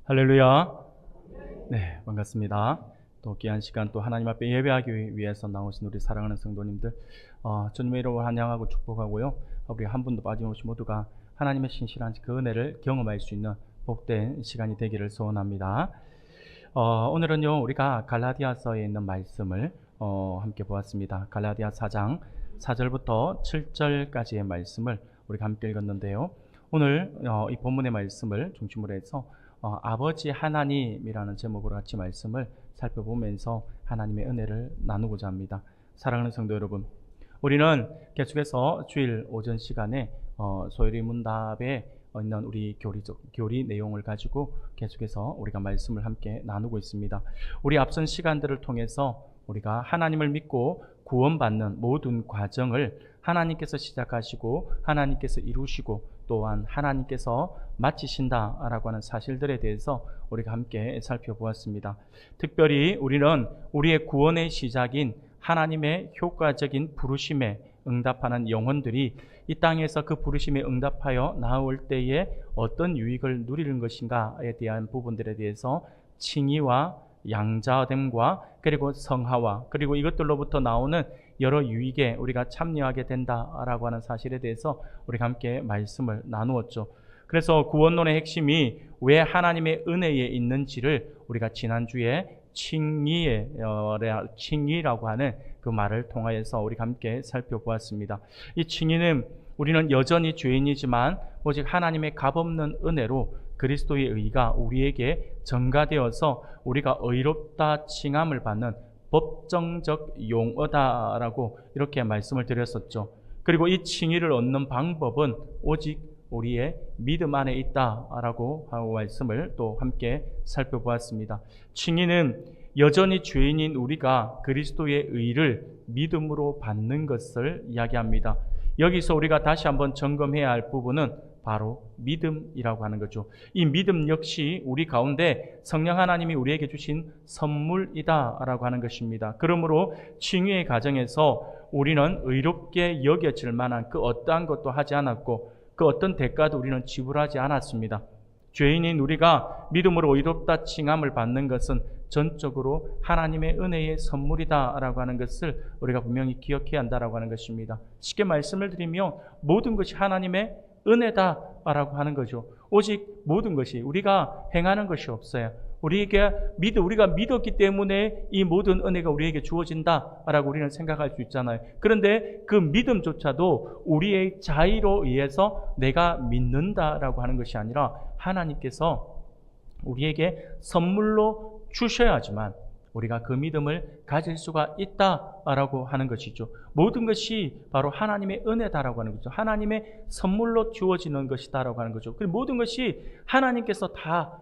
할렐루야. 네, 반갑습니다. 또 귀한 시간 또 하나님 앞에 예배하기 위해서 나오신 우리 사랑하는 성도님들, 주님의 이름으로 환영하고 축복하고요. 우리 한 분도 빠짐없이 모두가 하나님의 신실한 그 은혜를 경험할 수 있는 복된 시간이 되기를 소원합니다. 오늘은요, 우리가 갈라디아서에 있는 말씀을 함께 보았습니다. 갈라디아 4장 4절부터 7절까지의 말씀을 우리가 함께 읽었는데요. 오늘 이 본문의 말씀을 중심으로 해서 아버지 하나님이라는 제목으로 같이 말씀을 살펴보면서 하나님의 은혜를 나누고자 합니다. 사랑하는 성도 여러분, 우리는 계속해서 주일 오전 시간에 소요리 문답에 있는 우리 교리 내용을 가지고 계속해서 우리가 말씀을 함께 나누고 있습니다. 우리 앞선 시간들을 통해서 우리가 하나님을 믿고 구원받는 모든 과정을 하나님께서 시작하시고 하나님께서 이루시고 또한 하나님께서 마치신다라고 하는 사실들에 대해서 우리가 함께 살펴보았습니다. 특별히 우리는 우리의 구원의 시작인 하나님의 효과적인 부르심에 응답하는 영혼들이 이 땅에서 그 부르심에 응답하여 나올 때에 어떤 유익을 누리는 것인가에 대한 부분들에 대해서 칭의와 양자됨과 그리고 성화와 그리고 이것들로부터 나오는 여러 유익에 우리가 참여하게 된다라고 하는 사실에 대해서 우리가 함께 말씀을 나누었죠. 그래서 구원론의 핵심이 왜 하나님의 은혜에 있는지를 우리가 지난주에 칭의라고 하는 그 말을 통하여서 우리가 함께 살펴보았습니다. 이 칭의는 우리는 여전히 죄인이지만 오직 하나님의 값없는 은혜로 그리스도의 의가 우리에게 전가되어서 우리가 의롭다 칭함을 받는 법정적 용어다라고 이렇게 말씀을 드렸었죠. 그리고 이 칭의를 얻는 방법은 오직 우리의 믿음 안에 있다라고 하고 말씀을 또 함께 살펴보았습니다. 칭의는 여전히 죄인인 우리가 그리스도의 의를 믿음으로 받는 것을 이야기합니다. 여기서 우리가 다시 한번 점검해야 할 부분은 바로 믿음이라고 하는 거죠. 이 믿음 역시 우리 가운데 성령 하나님이 우리에게 주신 선물이다라고 하는 것입니다. 그러므로 칭의의 과정에서 우리는 의롭게 여겨질 만한 그 어떠한 것도 하지 않았고 그 어떤 대가도 우리는 지불하지 않았습니다. 죄인인 우리가 믿음으로 의롭다 칭함을 받는 것은 전적으로 하나님의 은혜의 선물이다라고 하는 것을 우리가 분명히 기억해야 한다라고 하는 것입니다. 쉽게 말씀을 드리면 모든 것이 하나님의 은혜다라고 하는 거죠. 오직 모든 것이 우리가 행하는 것이 없어요. 우리가 믿었기 때문에 이 모든 은혜가 우리에게 주어진다라고 우리는 생각할 수 있잖아요. 그런데 그 믿음조차도 우리의 자의로 의해서 내가 믿는다라고 하는 것이 아니라 하나님께서 우리에게 선물로 주셔야지만 우리가 그 믿음을 가질 수가 있다라고 하는 것이죠. 모든 것이 바로 하나님의 은혜다라고 하는 거죠. 하나님의 선물로 주어지는 것이다라고 하는 거죠. 그리고 모든 것이 하나님께서 다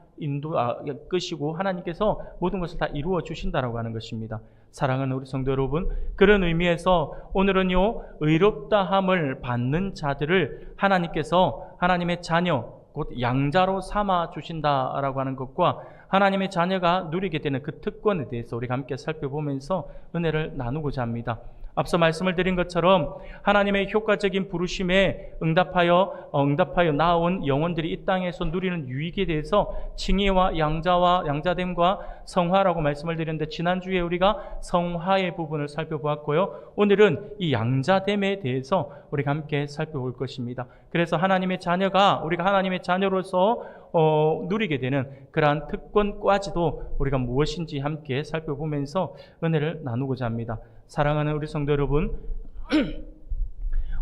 끄시고 하나님께서 모든 것을 다 이루어 주신다라고 하는 것입니다. 사랑하는 우리 성도 여러분, 그런 의미에서 오늘은요, 의롭다함을 받는 자들을 하나님께서 하나님의 자녀, 곧 양자로 삼아 주신다라고 하는 것과 하나님의 자녀가 누리게 되는 그 특권에 대해서 우리가 함께 살펴보면서 은혜를 나누고자 합니다. 앞서 말씀을 드린 것처럼 하나님의 효과적인 부르심에 응답하여 나온 영혼들이 이 땅에서 누리는 유익에 대해서 칭의와 양자됨과 성화라고 말씀을 드렸는데 지난주에 우리가 성화의 부분을 살펴보았고요. 오늘은 이 양자됨에 대해서 우리가 함께 살펴볼 것입니다. 그래서 우리가 하나님의 자녀로서 누리게 되는 그러한 특권까지도 우리가 무엇인지 함께 살펴보면서 은혜를 나누고자 합니다. 사랑하는 우리 성도 여러분,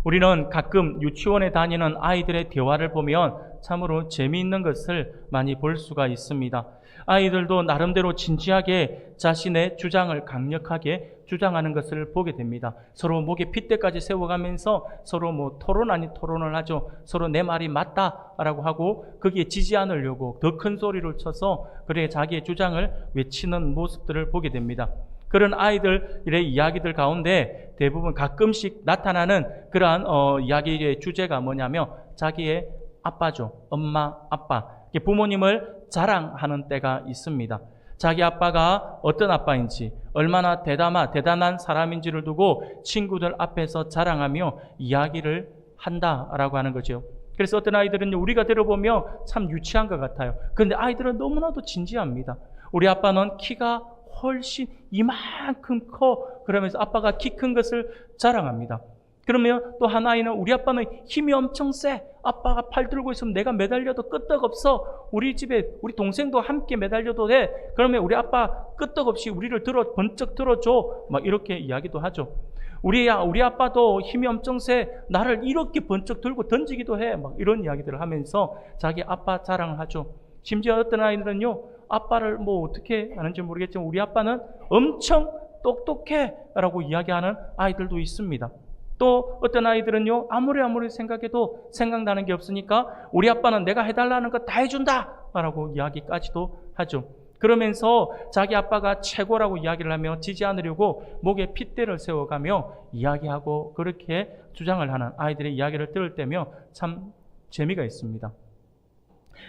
우리는 가끔 유치원에 다니는 아이들의 대화를 보면 참으로 재미있는 것을 많이 볼 수가 있습니다. 아이들도 나름대로 진지하게 자신의 주장을 강력하게 주장하는 것을 보게 됩니다. 서로 목에 핏대까지 세워가면서 서로 토론 아닌 토론을 하죠. 서로 내 말이 맞다라고 하고 거기에 지지 않으려고 더 큰 소리를 쳐서 그래 자기의 주장을 외치는 모습들을 보게 됩니다. 그런 아이들의 이야기들 가운데 대부분 가끔씩 나타나는 그러한 이야기의 주제가 뭐냐면 자기의 아빠죠. 엄마, 아빠. 부모님을 자랑하는 때가 있습니다. 자기 아빠가 어떤 아빠인지, 얼마나 대단한 사람인지를 두고 친구들 앞에서 자랑하며 이야기를 한다라고 하는 거죠. 그래서 어떤 아이들은요, 우리가 들어보면 참 유치한 것 같아요. 그런데 아이들은 너무나도 진지합니다. 우리 아빠는 키가 훨씬 이만큼 커. 그러면서 아빠가 키 큰 것을 자랑합니다. 그러면 또 한 아이는 우리 아빠는 힘이 엄청 세. 아빠가 팔 들고 있으면 내가 매달려도 끄떡없어. 우리 집에 우리 동생도 함께 매달려도 돼. 그러면 우리 아빠 끄떡없이 우리를 번쩍 들어줘. 막 이렇게 이야기도 하죠. 우리 아빠도 힘이 엄청 세. 나를 이렇게 번쩍 들고 던지기도 해. 막 이런 이야기들을 하면서 자기 아빠 자랑을 하죠. 심지어 어떤 아이들은요, 아빠를 뭐 어떻게 하는지 모르겠지만 우리 아빠는 엄청 똑똑해 라고 이야기하는 아이들도 있습니다. 또 어떤 아이들은요, 아무리 생각해도 생각나는 게 없으니까 우리 아빠는 내가 해달라는 거 다 해준다 라고 이야기까지도 하죠. 그러면서 자기 아빠가 최고라고 이야기를 하며 지지 않으려고 목에 핏대를 세워가며 이야기하고 그렇게 주장을 하는 아이들의 이야기를 들을 때며 참 재미가 있습니다.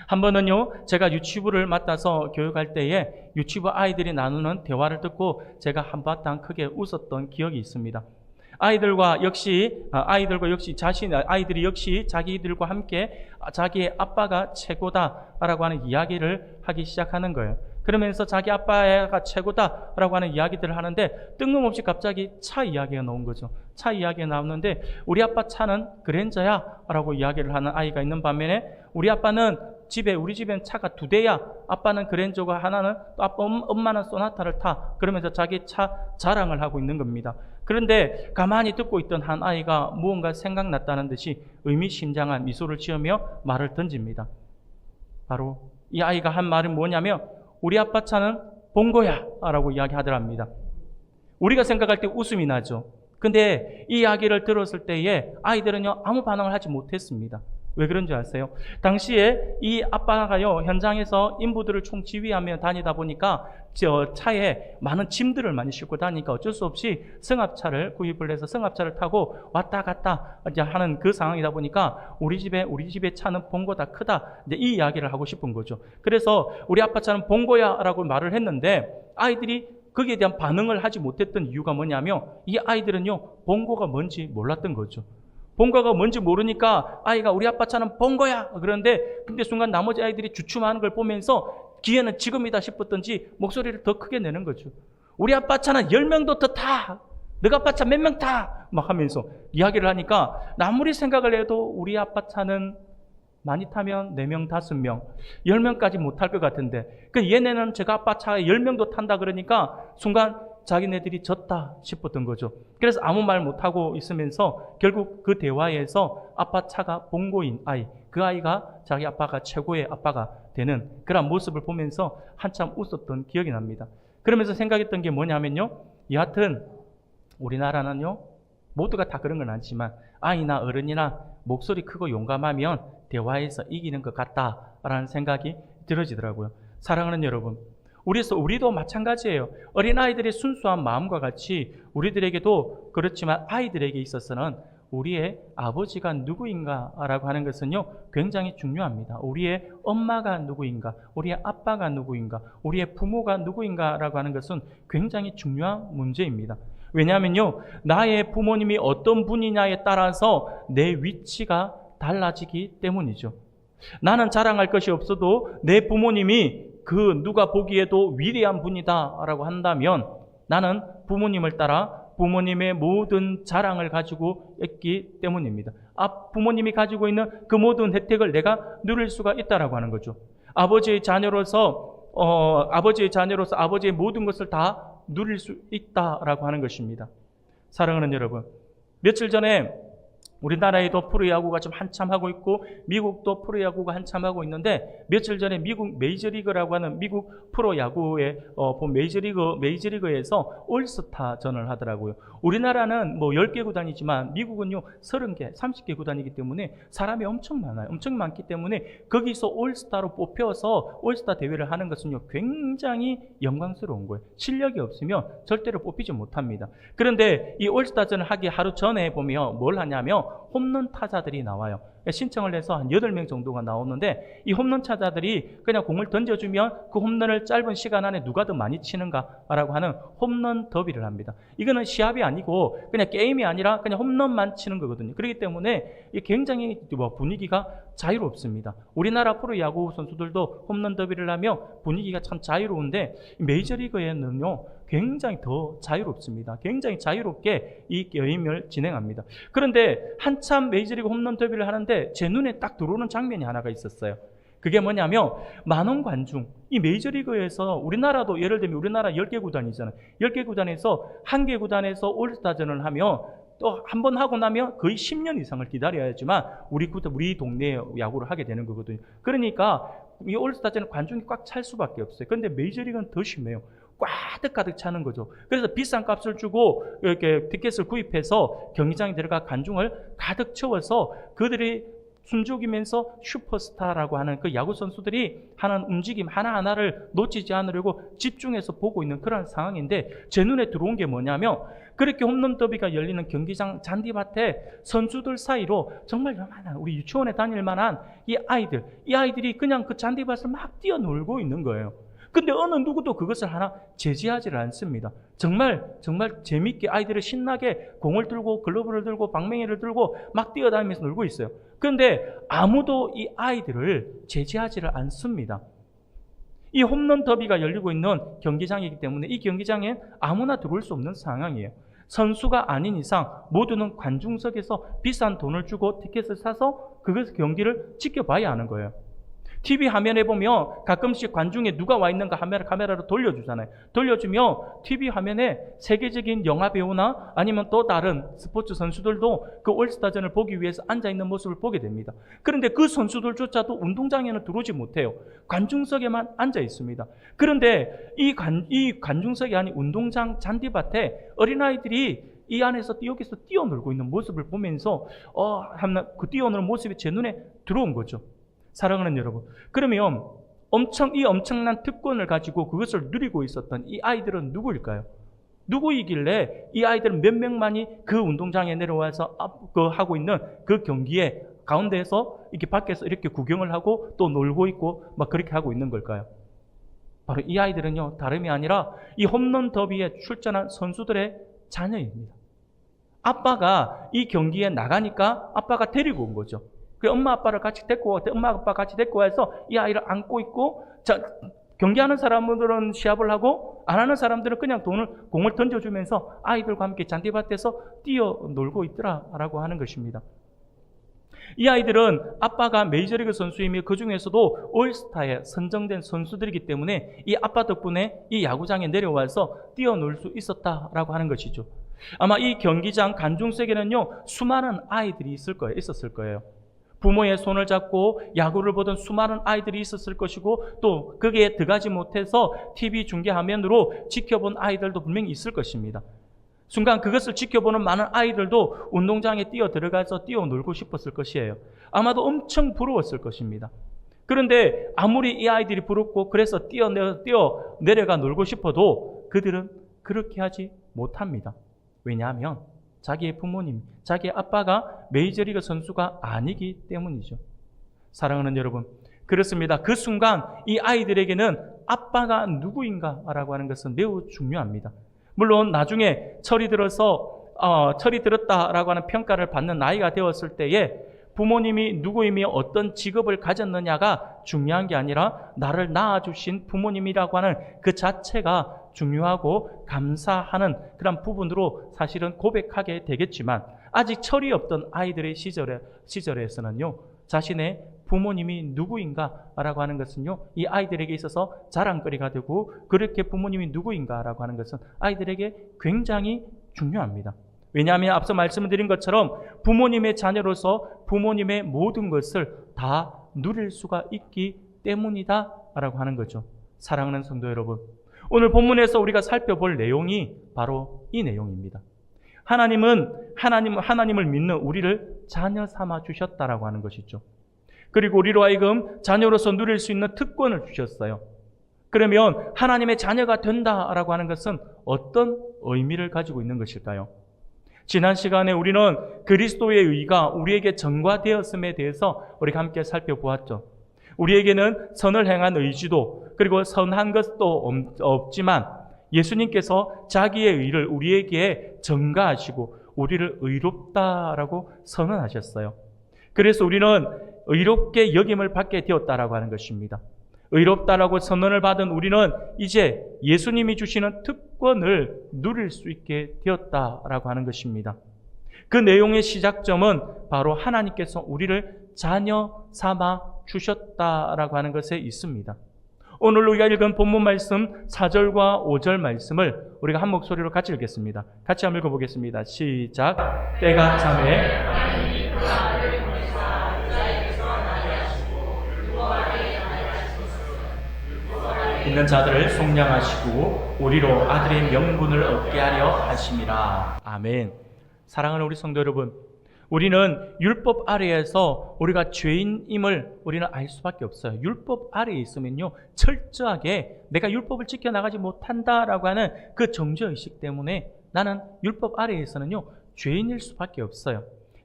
한 번은요, 제가 유치부를 맡아서 교육할 때에 유치부 아이들이 나누는 대화를 듣고 제가 한바탕 크게 웃었던 기억이 있습니다. 아이들이 역시 자기들과 함께 자기의 아빠가 최고다라고 하는 이야기를 하기 시작하는 거예요. 그러면서 자기 아빠가 최고다라고 하는 이야기들을 하는데 뜬금없이 갑자기 차 이야기가 나온 거죠. 차 이야기가 나오는데 우리 아빠 차는 그랜저야 라고 이야기를 하는 아이가 있는 반면에 우리 집엔 차가 2대야. 아빠는 그랜저가 하나는, 또 엄마는 소나타를 타. 그러면서 자기 차 자랑을 하고 있는 겁니다. 그런데 가만히 듣고 있던 한 아이가 무언가 생각났다는 듯이 의미심장한 미소를 지으며 말을 던집니다. 바로 이 아이가 한 말은 뭐냐면 우리 아빠 차는 봉고야 라고 이야기하더랍니다. 우리가 생각할 때 웃음이 나죠. 근데 이 이야기를 들었을 때에 아이들은요, 아무 반응을 하지 못했습니다. 왜 그런지 아세요? 당시에 이 아빠가요, 현장에서 인부들을 총지휘하며 다니다 보니까 저 차에 많은 짐들을 많이 싣고 다니니까 어쩔 수 없이 승합차를 구입을 해서 승합차를 타고 왔다 갔다 하는 그 상황이다 보니까 우리 집의 차는 봉고다, 크다. 이제 이 이야기를 하고 싶은 거죠. 그래서 우리 아빠 차는 봉고야 라고 말을 했는데 아이들이 거기에 대한 반응을 하지 못했던 이유가 뭐냐면 이 아이들은요, 봉고가 뭔지 몰랐던 거죠. 봉고가 뭔지 모르니까 아이가 우리 아빠 차는 봉고야 그런데 근데 순간 나머지 아이들이 주춤하는 걸 보면서 기회는 지금이다 싶었던지 목소리를 더 크게 내는 거죠. 우리 아빠 차는 10명도 더 타. 너가 아빠 차 몇 명 타. 막 하면서 이야기를 하니까 아무리 생각을 해도 우리 아빠 차는 많이 타면 4명, 5명, 10명까지 못 탈 것 같은데 얘네는 제가 아빠 차에 10명도 탄다 그러니까 순간 자기네들이 졌다 싶었던 거죠. 그래서 아무 말 못하고 있으면서 결국 그 대화에서 아빠 차가 봉고인 아이, 그 아이가 자기 아빠가 최고의 아빠가 되는 그런 모습을 보면서 한참 웃었던 기억이 납니다. 그러면서 생각했던 게 뭐냐면요, 여하튼 우리나라는요, 모두가 다 그런 건 아니지만 아이나 어른이나 목소리 크고 용감하면 대화에서 이기는 것 같다라는 생각이 들어지더라고요. 사랑하는 여러분, 우리도 마찬가지예요. 어린아이들의 순수한 마음과 같이 우리들에게도 그렇지만 아이들에게 있어서는 우리의 아버지가 누구인가라고 하는 것은요, 굉장히 중요합니다. 우리의 엄마가 누구인가, 우리의 아빠가 누구인가, 우리의 부모가 누구인가라고 하는 것은 굉장히 중요한 문제입니다. 왜냐하면요, 나의 부모님이 어떤 분이냐에 따라서 내 위치가 달라지기 때문이죠. 나는 자랑할 것이 없어도 내 부모님이 누가 보기에도 위대한 분이다 라고 한다면 나는 부모님을 따라 부모님의 모든 자랑을 가지고 있기 때문입니다. 부모님이 가지고 있는 그 모든 혜택을 내가 누릴 수가 있다라고 하는 거죠. 아버지의 자녀로서 아버지의 모든 것을 다 누릴 수 있다라고 하는 것입니다. 사랑하는 여러분, 며칠 전에 우리나라에도 프로야구가 좀 한참 하고 있고 미국도 프로야구가 한참 하고 있는데 며칠 전에 미국 메이저리그라고 하는 미국 프로야구의 메이저리그에서 올스타전을 하더라고요. 우리나라는 10개 구단이지만 미국은요 30개, 30개 구단이기 때문에 사람이 엄청 많아요. 엄청 많기 때문에 거기서 올스타로 뽑혀서 올스타 대회를 하는 것은요 굉장히 영광스러운 거예요. 실력이 없으면 절대로 뽑히지 못합니다. 그런데 이 올스타전을 하기 하루 전에 보면 뭘 하냐면 홈런 타자들이 나와요. 신청을 해서 한 8명 정도가 나오는데 이 홈런 타자들이 그냥 공을 던져주면 그 홈런을 짧은 시간 안에 누가 더 많이 치는가라고 하는 홈런 더비를 합니다. 이거는 시합이 아니고 그냥 게임이 아니라 그냥 홈런만 치는 거거든요. 그렇기 때문에 굉장히 분위기가 자유롭습니다. 우리나라 프로야구 선수들도 홈런 더비를 하며 분위기가 참 자유로운데 메이저리그에는요 굉장히 더 자유롭습니다. 굉장히 자유롭게 이 게임을 진행합니다. 그런데 한참 메이저리그 홈런 더비를 하는데 제 눈에 딱 들어오는 장면이 하나가 있었어요. 그게 뭐냐면 만원 관중, 이 메이저리그에서 우리나라도 예를 들면 우리나라 10개 구단이잖아요. 10개 구단에서 한 개 구단에서 올스타전을 하면 또 한 번 하고 나면 거의 10년 이상을 기다려야지만 우리 동네에 야구를 하게 되는 거거든요. 그러니까 이 올스타전은 관중이 꽉 찰 수밖에 없어요. 그런데 메이저리그는 더 심해요. 가득 차는 거죠. 그래서 비싼 값을 주고 이렇게 티켓을 구입해서 경기장에 들어가 관중을 가득 채워서 그들이 숨죽이면서 슈퍼스타라고 하는 그 야구 선수들이 하는 움직임 하나하나를 놓치지 않으려고 집중해서 보고 있는 그런 상황인데 제 눈에 들어온 게 뭐냐면 그렇게 홈런 더비가 열리는 경기장 잔디밭에 선수들 사이로 정말 요만한 우리 유치원에 다닐 만한 이 아이들이 그냥 그 잔디밭을 막 뛰어놀고 있는 거예요. 근데 어느 누구도 그것을 하나 제지하지를 않습니다. 정말 재밌게 아이들을 신나게 공을 들고 글러브를 들고 방망이를 들고 막 뛰어다니면서 놀고 있어요. 그런데 아무도 이 아이들을 제지하지를 않습니다. 이 홈런 더비가 열리고 있는 경기장이기 때문에 이 경기장에 아무나 들어올 수 없는 상황이에요. 선수가 아닌 이상 모두는 관중석에서 비싼 돈을 주고 티켓을 사서 그것을 경기를 지켜봐야 하는 거예요. TV 화면에 보면 가끔씩 관중에 누가 와 있는가 카메라로 돌려주잖아요. 돌려주면 TV 화면에 세계적인 영화 배우나 아니면 또 다른 스포츠 선수들도 그 올스타전을 보기 위해서 앉아있는 모습을 보게 됩니다. 그런데 그 선수들조차도 운동장에는 들어오지 못해요. 관중석에만 앉아 있습니다. 그런데 이 관중석이 아닌 운동장 잔디밭에 어린아이들이 이 안에서 여기서 뛰어놀고 있는 모습을 보면서 그 뛰어노는 모습이 제 눈에 들어온 거죠. 사랑하는 여러분, 그러면 엄청난 특권을 가지고 그것을 누리고 있었던 이 아이들은 누구일까요? 누구이길래 이 아이들은 몇 명만이 그 운동장에 내려와서 하고 있는 그 경기에 가운데에서 이렇게 밖에서 이렇게 구경을 하고 또 놀고 있고 막 그렇게 하고 있는 걸까요? 바로 이 아이들은요, 다름이 아니라 이 홈런 더비에 출전한 선수들의 자녀입니다. 아빠가 이 경기에 나가니까 아빠가 데리고 온 거죠. 그 엄마 아빠 같이 데리고 와서 이 아이를 안고 있고, 경기하는 사람들은 시합을 하고 안 하는 사람들은 그냥 공을 던져주면서 아이들과 함께 잔디밭에서 뛰어놀고 있더라라고 하는 것입니다. 이 아이들은 아빠가 메이저리그 선수이며 그 중에서도 올스타에 선정된 선수들이기 때문에 이 아빠 덕분에 이 야구장에 내려와서 뛰어놀 수 있었다라고 하는 것이죠. 아마 이 경기장 관중석에는요 수많은 아이들이 있었을 거예요. 부모의 손을 잡고 야구를 보던 수많은 아이들이 있었을 것이고 또 거기에 들어가지 못해서 TV 중계 화면으로 지켜본 아이들도 분명히 있을 것입니다. 순간 그것을 지켜보는 많은 아이들도 운동장에 뛰어들어가서 뛰어놀고 싶었을 것이에요. 아마도 엄청 부러웠을 것입니다. 그런데 아무리 이 아이들이 부럽고 그래서 뛰어내려가 놀고 싶어도 그들은 그렇게 하지 못합니다. 왜냐하면 자기의 부모님, 자기의 아빠가 메이저리그 선수가 아니기 때문이죠. 사랑하는 여러분, 그렇습니다. 그 순간 이 아이들에게는 아빠가 누구인가라고 하는 것은 매우 중요합니다. 물론 나중에 철이 들었다라고 하는 평가를 받는 나이가 되었을 때에 부모님이 누구이며 어떤 직업을 가졌느냐가 중요한 게 아니라 나를 낳아주신 부모님이라고 하는 그 자체가 중요하고 감사하는 그런 부분으로 사실은 고백하게 되겠지만 아직 철이 없던 아이들의 시절에서는요 자신의 부모님이 누구인가라고 하는 것은요 이 아이들에게 있어서 자랑거리가 되고 그렇게 부모님이 누구인가라고 하는 것은 아이들에게 굉장히 중요합니다. 왜냐하면 앞서 말씀드린 것처럼 부모님의 자녀로서 부모님의 모든 것을 다 누릴 수가 있기 때문이다라고 하는 거죠. 사랑하는 성도 여러분, 오늘 본문에서 우리가 살펴볼 내용이 바로 이 내용입니다. 하나님을 믿는 우리를 자녀 삼아 주셨다라고 하는 것이죠. 그리고 우리로 하여금 자녀로서 누릴 수 있는 특권을 주셨어요. 그러면 하나님의 자녀가 된다라고 하는 것은 어떤 의미를 가지고 있는 것일까요? 지난 시간에 우리는 그리스도의 의가 우리에게 전가되었음에 대해서 우리가 함께 살펴보았죠. 우리에게는 선을 행한 의지도 그리고 선한 것도 없지만 예수님께서 자기의 의를 우리에게 전가하시고 우리를 의롭다라고 선언하셨어요. 그래서 우리는 의롭게 여김을 받게 되었다라고 하는 것입니다. 의롭다라고 선언을 받은 우리는 이제 예수님이 주시는 특권을 누릴 수 있게 되었다라고 하는 것입니다. 그 내용의 시작점은 바로 하나님께서 우리를 자녀 삼아 주셨다라고 하는 것에 있습니다. 오늘 우리가 읽은 본문 말씀 4절과 5절 말씀을 우리가 한 목소리로 같이 읽겠습니다. 같이 한번 읽어보겠습니다. 시작. 때가 참에 있는 자들을 속량하시고 우리로 아들의 명분을 얻게 하려 하심이라. 아멘. 사랑하는 우리 성도 여러분, 우리는 율법 아래에서 우리가 죄인임을 우리는 알 수밖에 없어요. 율법 아래에 있으면요, 철저하게 내가 율법을 지켜나가지 못한다라고 하는 그 정죄의식 때문에 나는 율법 아래에서는요 죄인일 수밖에 없어요.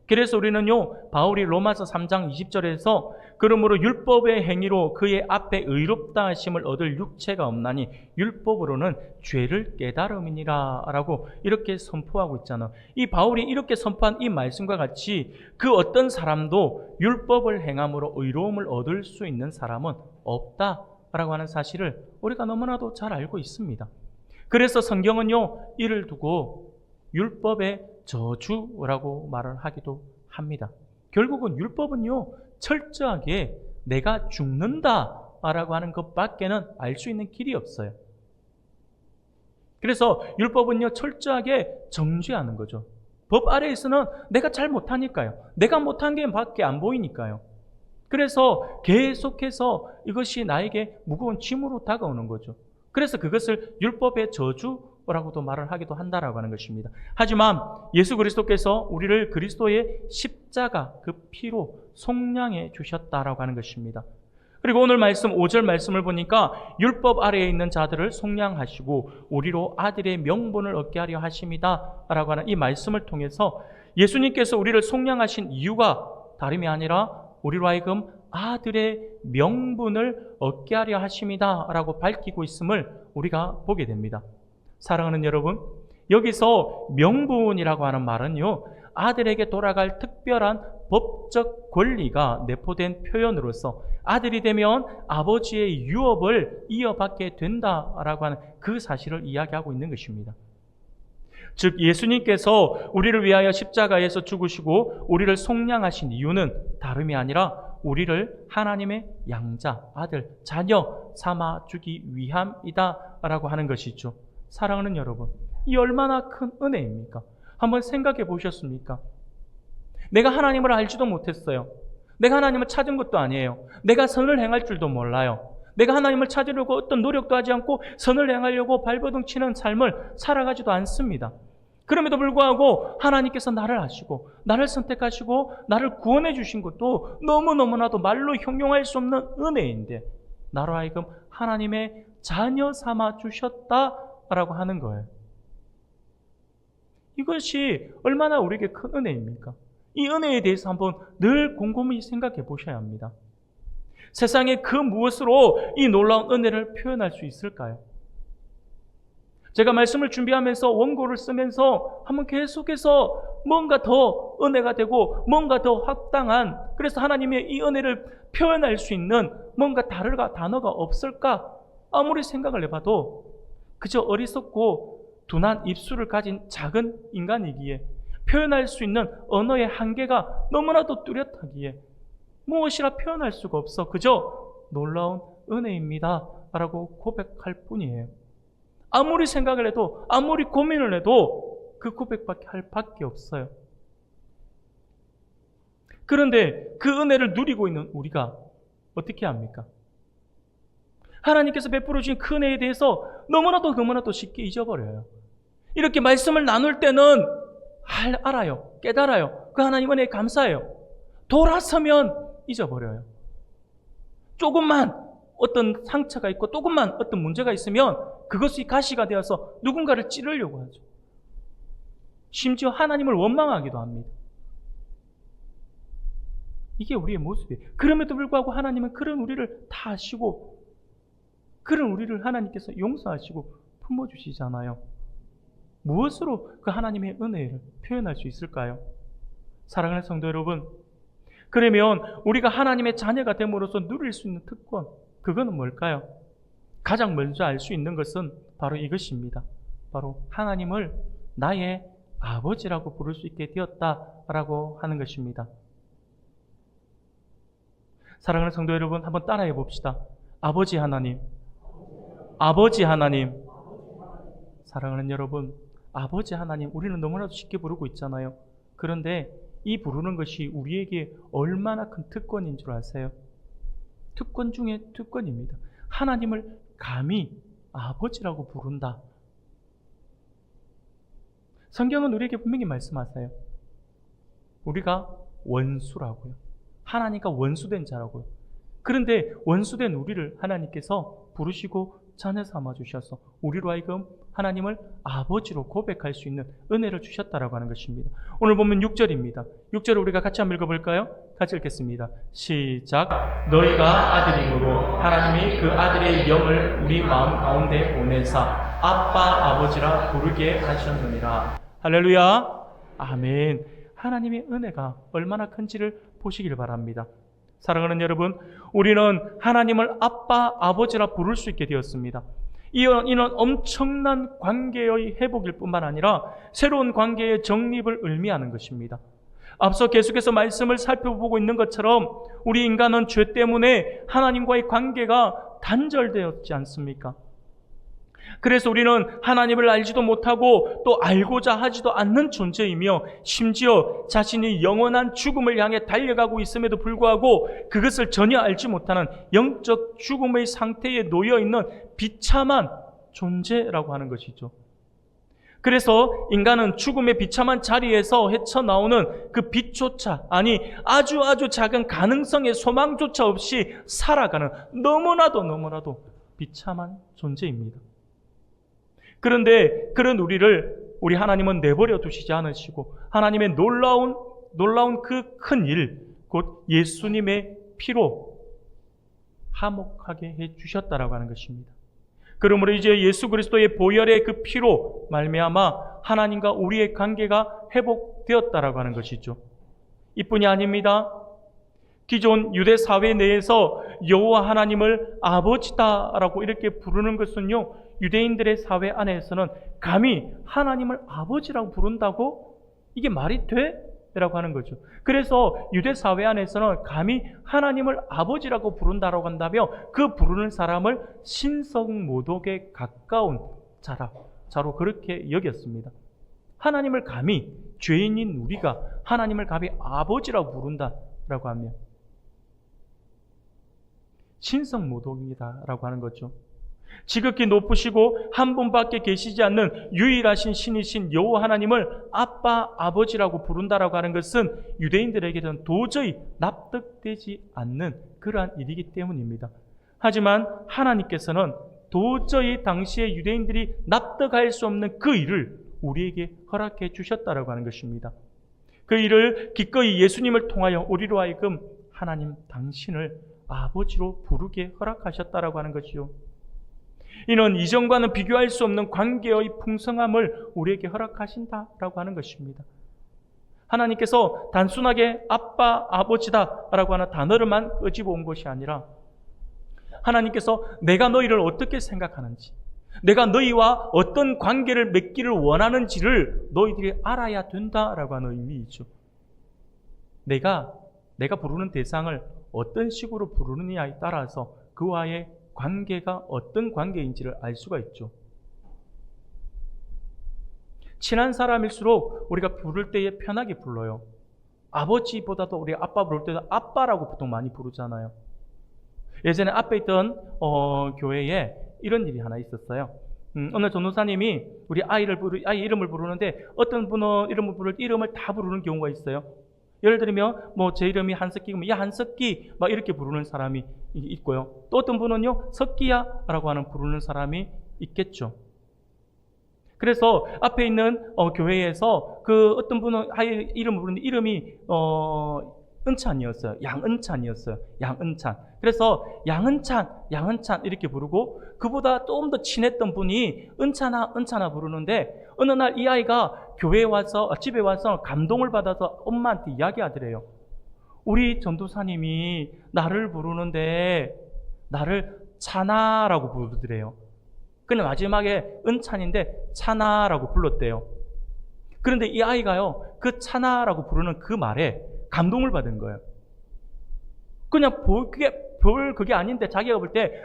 그래서 우리는요, 바울이 로마서 3장 20절에서 그러므로 율법의 행위로 그의 앞에 의롭다 하심을 얻을 육체가 없나니 율법으로는 죄를 깨달음이니라 라고 이렇게 선포하고 있잖아. 이 바울이 이렇게 선포한 이 말씀과 같이 그 어떤 사람도 율법을 행함으로 의로움을 얻을 수 있는 사람은 없다라고 하는 사실을 우리가 너무나도 잘 알고 있습니다. 그래서 성경은요, 이를 두고 율법의 저주라고 말을 하기도 합니다. 결국은 율법은요, 철저하게 내가 죽는다라고 하는 것밖에는 알 수 있는 길이 없어요. 그래서 율법은요, 철저하게 정죄하는 거죠. 법 아래에서는 내가 잘 못하니까요. 내가 못한 게 밖에 안 보이니까요. 그래서 계속해서 이것이 나에게 무거운 짐으로 다가오는 거죠. 그래서 그것을 율법의 저주라고도 말을 하기도 한다라고 하는 것입니다. 하지만 예수 그리스도께서 우리를 그리스도의 십자가 그 피로 속량해 주셨다라고 하는 것입니다. 그리고 오늘 말씀 5절 말씀을 보니까 율법 아래에 있는 자들을 속량하시고 우리로 아들의 명분을 얻게 하려 하심이다 라고 하는 이 말씀을 통해서 예수님께서 우리를 속량하신 이유가 다름이 아니라 우리로 하여금 아들의 명분을 얻게 하려 하심이다 라고 밝히고 있음을 우리가 보게 됩니다. 사랑하는 여러분, 여기서 명분이라고 하는 말은요, 아들에게 돌아갈 특별한 법적 권리가 내포된 표현으로서 아들이 되면 아버지의 유업을 이어받게 된다라고 하는 그 사실을 이야기하고 있는 것입니다. 즉 예수님께서 우리를 위하여 십자가에서 죽으시고 우리를 속량하신 이유는 다름이 아니라 우리를 하나님의 양자, 아들, 자녀 삼아주기 위함이다라고 하는 것이죠. 사랑하는 여러분, 이 얼마나 큰 은혜입니까? 한번 생각해 보셨습니까? 내가 하나님을 알지도 못했어요. 내가 하나님을 찾은 것도 아니에요. 내가 선을 행할 줄도 몰라요. 내가 하나님을 찾으려고 어떤 노력도 하지 않고 선을 행하려고 발버둥 치는 삶을 살아가지도 않습니다. 그럼에도 불구하고 하나님께서 나를 아시고 나를 선택하시고 나를 구원해 주신 것도 너무너무나도 말로 형용할 수 없는 은혜인데 나로 하여금 하나님의 자녀 삼아 주셨다라고 하는 거예요. 이것이 얼마나 우리에게 큰 은혜입니까? 이 은혜에 대해서 한번 늘 곰곰이 생각해 보셔야 합니다. 세상에 그 무엇으로 이 놀라운 은혜를 표현할 수 있을까요? 제가 말씀을 준비하면서 원고를 쓰면서 한번 계속해서 뭔가 더 은혜가 되고 뭔가 더 합당한, 그래서 하나님의 이 은혜를 표현할 수 있는 뭔가 다른 단어가 없을까? 아무리 생각을 해봐도 그저 어리석고 둔한 입술을 가진 작은 인간이기에 표현할 수 있는 언어의 한계가 너무나도 뚜렷하기에 무엇이라 표현할 수가 없어 그저 놀라운 은혜입니다 라고 고백할 뿐이에요. 아무리 생각을 해도 아무리 고민을 해도 그 고백밖에 할 밖에 없어요. 그런데 그 은혜를 누리고 있는 우리가 어떻게 합니까? 하나님께서 베풀어 주신 그 은혜에 대해서 너무나도 쉽게 잊어버려요. 이렇게 말씀을 나눌 때는 알아요. 깨달아요. 그 하나님 은혜에 감사해요. 돌아서면 잊어버려요. 조금만 어떤 상처가 있고 조금만 어떤 문제가 있으면 그것이 가시가 되어서 누군가를 찌르려고 하죠. 심지어 하나님을 원망하기도 합니다. 이게 우리의 모습이에요. 그럼에도 불구하고 하나님은 그런 우리를 다 아시고, 그런 우리를 하나님께서 용서하시고 품어주시잖아요. 무엇으로 그 하나님의 은혜를 표현할 수 있을까요? 사랑하는 성도 여러분, 그러면 우리가 하나님의 자녀가 됨으로써 누릴 수 있는 특권, 그거는 뭘까요? 가장 먼저 알 수 있는 것은 바로 이것입니다. 바로 하나님을 나의 아버지라고 부를 수 있게 되었다라고 하는 것입니다. 사랑하는 성도 여러분, 한번 따라해 봅시다. 아버지 하나님, 아버지 하나님. 사랑하는 여러분, 아버지 하나님, 우리는 너무나도 쉽게 부르고 있잖아요. 그런데 이 부르는 것이 우리에게 얼마나 큰 특권인 줄 아세요? 특권 중에 특권입니다. 하나님을 감히 아버지라고 부른다. 성경은 우리에게 분명히 말씀하세요. 우리가 원수라고요. 하나님과 원수된 자라고요. 그런데 원수된 우리를 하나님께서 부르시고 자녀 삼아 주셔서 우리로 하여금 하나님을 아버지로 고백할 수 있는 은혜를 주셨다라고 하는 것입니다. 오늘 보면 6절입니다. 6절을 우리가 같이 한번 읽어볼까요? 같이 읽겠습니다. 시작. 너희가 아들이므로 하나님이 그 아들의 영을 우리 마음 가운데 보내사 아빠 아버지라 부르게 하셨느니라. 할렐루야. 아멘. 하나님의 은혜가 얼마나 큰지를 보시길 바랍니다. 사랑하는 여러분, 우리는 하나님을 아빠, 아버지라 부를 수 있게 되었습니다. 이는 엄청난 관계의 회복일 뿐만 아니라 새로운 관계의 정립을 의미하는 것입니다. 앞서 계속해서 말씀을 살펴보고 있는 것처럼 우리 인간은 죄 때문에 하나님과의 관계가 단절되었지 않습니까? 그래서 우리는 하나님을 알지도 못하고 또 알고자 하지도 않는 존재이며 심지어 자신이 영원한 죽음을 향해 달려가고 있음에도 불구하고 그것을 전혀 알지 못하는 영적 죽음의 상태에 놓여있는 비참한 존재라고 하는 것이죠. 그래서 인간은 죽음의 비참한 자리에서 헤쳐나오는 그 빛조차, 아니 아주 작은 가능성의 소망조차 없이 살아가는 너무나도 비참한 존재입니다. 그런데 그런 우리 하나님은 내버려 두시지 않으시고 하나님의 놀라운 그 큰 일, 곧 예수님의 피로 화목하게 해주셨다라고 하는 것입니다. 그러므로 이제 예수 그리스도의 보혈의 그 피로 말미암아 하나님과 우리의 관계가 회복되었다라고 하는 것이죠. 이뿐이 아닙니다. 기존 유대 사회 내에서 여호와 하나님을 아버지다라고 이렇게 부르는 것은요, 유대인들의 사회 안에서는 감히 하나님을 아버지라고 부른다고? 이게 말이 돼? 라고 하는 거죠. 그래서 유대 사회 안에서는 감히 하나님을 아버지라고 부른다라고 한다면 그 부르는 사람을 신성모독에 가까운 자로 그렇게 여겼습니다. 하나님을 감히, 죄인인 우리가 하나님을 감히 아버지라고 부른다라고 하면 신성모독이다라고 하는 거죠. 지극히 높으시고 한 분밖에 계시지 않는 유일하신 신이신 여호와 하나님을 아빠, 아버지라고 부른다라고 하는 것은 유대인들에게는 도저히 납득되지 않는 그러한 일이기 때문입니다. 하지만 하나님께서는 도저히 당시의 유대인들이 납득할 수 없는 그 일을 우리에게 허락해 주셨다라고 하는 것입니다. 그 일을 기꺼이 예수님을 통하여 우리로 하여금 하나님 당신을 아버지로 부르게 허락하셨다라고 하는 것이요. 이는 이전과는 비교할 수 없는 관계의 풍성함을 우리에게 허락하신다라고 하는 것입니다. 하나님께서 단순하게 아빠, 아버지다라고 하는 단어를만 끄집어 온 것이 아니라 하나님께서 내가 너희를 어떻게 생각하는지, 내가 너희와 어떤 관계를 맺기를 원하는지를 너희들이 알아야 된다라고 하는 의미이죠. 내가 부르는 대상을 어떤 식으로 부르느냐에 따라서 그와의 관계가 어떤 관계인지를 알 수가 있죠. 친한 사람일수록 우리가 부를 때에 편하게 불러요. 아버지보다도 우리 아빠 부를 때도 아빠라고 보통 많이 부르잖아요. 예전에 앞에 있던 교회에 이런 일이 하나 있었어요. 어느 전도사님이 우리 아이 이름을 부르는데 어떤 분은 이름을 부를 때 이름을 다 부르는 경우가 있어요. 예를 들면 제 이름이 한석기면 야 한석기 막 이렇게 부르는 사람이 있고요. 또 어떤 분은요 석기야 라고 하는 부르는 사람이 있겠죠. 그래서 앞에 있는 교회에서 그 어떤 분은 아예 이름을 부르는데 이름이 은찬이었어요. 양은찬이었어요. 양은찬. 그래서 양은찬 이렇게 부르고 그보다 좀 더 친했던 분이 은찬아 부르는데 어느 날 이 아이가 교회에 와서 집에 와서 감동을 받아서 엄마한테 이야기하더래요. 우리 전도사님이 나를 부르는데 나를 찬아라고 부르더래요. 근데 마지막에 은찬인데 찬아라고 불렀대요. 그런데 이 아이가요, 그 찬아라고 부르는 그 말에 감동을 받은 거예요. 그냥 그게 아닌데 자기가 볼 때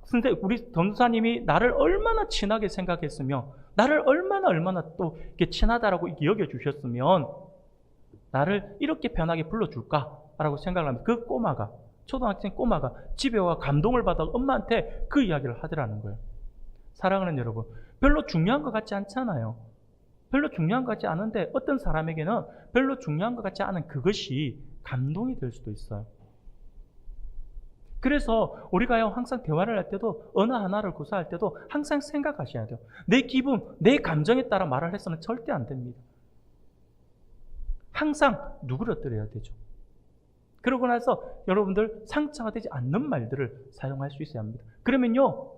선생님, 우리 전도사님이 나를 얼마나 친하게 생각했으며 나를 얼마나 또 이렇게 친하다라고 여겨주셨으면 나를 이렇게 편하게 불러줄까라고 생각을 하면 그 꼬마가, 초등학생 꼬마가 집에 와 감동을 받아 엄마한테 그 이야기를 하더라는 거예요. 사랑하는 여러분, 별로 중요한 것 같지 않잖아요. 별로 중요한 것 같지 않은데 어떤 사람에게는 별로 중요한 것 같지 않은 그것이 감동이 될 수도 있어요. 그래서 우리가요, 항상 대화를 할 때도 어느 하나를 구사할 때도 항상 생각하셔야 돼요. 내 기분, 내 감정에 따라 말을 해서는 절대 안 됩니다. 항상 누그러뜨려야 되죠. 그러고 나서 여러분들 상처가 되지 않는 말들을 사용할 수 있어야 합니다. 그러면요,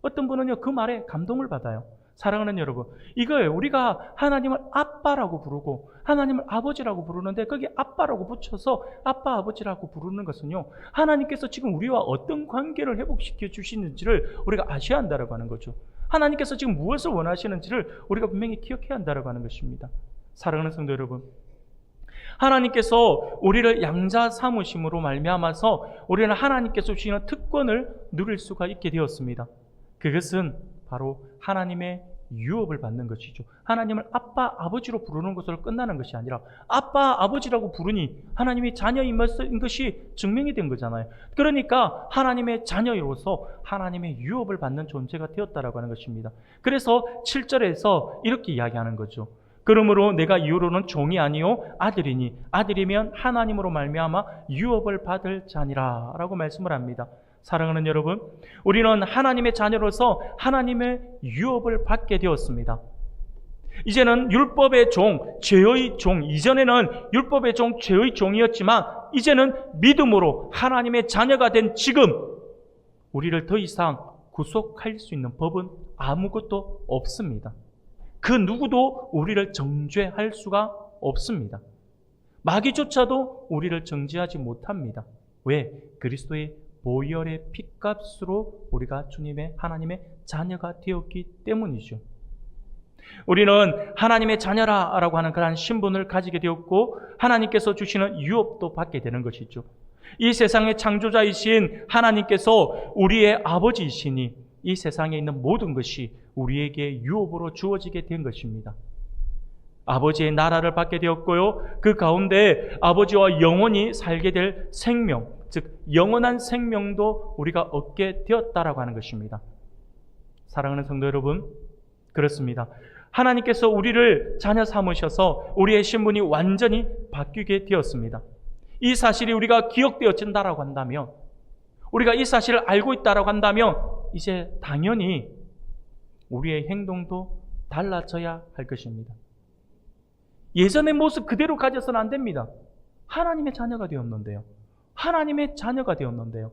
어떤 분은요, 그 말에 감동을 받아요. 사랑하는 여러분, 이거예요. 우리가 하나님을 아빠라고 부르고 하나님을 아버지라고 부르는데 거기에 아빠라고 붙여서 아빠 아버지라고 부르는 것은요, 하나님께서 지금 우리와 어떤 관계를 회복시켜 주시는지를 우리가 아셔야 한다고 하는 거죠. 하나님께서 지금 무엇을 원하시는지를 우리가 분명히 기억해야 한다고 하는 것입니다. 사랑하는 성도 여러분, 하나님께서 우리를 양자 삼으심으로 말미암아서 우리는 하나님께서 주시는 특권을 누릴 수가 있게 되었습니다. 그것은 바로 하나님의 유업을 받는 것이죠. 하나님을 아빠, 아버지로 부르는 것으로 끝나는 것이 아니라 아빠, 아버지라고 부르니 하나님이 자녀인 것이 증명이 된 거잖아요. 그러니까 하나님의 자녀로서 하나님의 유업을 받는 존재가 되었다라고 하는 것입니다. 그래서 7절에서 이렇게 이야기하는 거죠. 그러므로 내가 이후로는 종이 아니요 아들이니 아들이면 하나님으로 말미암아 유업을 받을 자니라 라고 말씀을 합니다. 사랑하는 여러분, 우리는 하나님의 자녀로서 하나님의 유업을 받게 되었습니다. 이제는 율법의 종, 죄의 종, 이전에는 율법의 종, 죄의 종이었지만 이제는 믿음으로 하나님의 자녀가 된 지금 우리를 더 이상 구속할 수 있는 법은 아무것도 없습니다. 그 누구도 우리를 정죄할 수가 없습니다. 마귀조차도 우리를 정죄하지 못합니다. 왜? 그리스도의 보혈의 핏값으로 우리가 주님의 하나님의 자녀가 되었기 때문이죠. 우리는 하나님의 자녀라고 하는 그러한 신분을 가지게 되었고 하나님께서 주시는 유업도 받게 되는 것이죠. 이 세상의 창조자이신 하나님께서 우리의 아버지이시니 이 세상에 있는 모든 것이 우리에게 유업으로 주어지게 된 것입니다. 아버지의 나라를 받게 되었고요, 그 가운데 아버지와 영원히 살게 될 생명, 즉 영원한 생명도 우리가 얻게 되었다라고 하는 것입니다. 사랑하는 성도 여러분, 그렇습니다. 하나님께서 우리를 자녀 삼으셔서 우리의 신분이 완전히 바뀌게 되었습니다. 이 사실이 우리가 기억되어진다라고 한다면, 우리가 이 사실을 알고 있다라고 한다면 이제 당연히 우리의 행동도 달라져야 할 것입니다. 예전의 모습 그대로 가져서는 안 됩니다. 하나님의 자녀가 되었는데요. 하나님의 자녀가 되었는데요.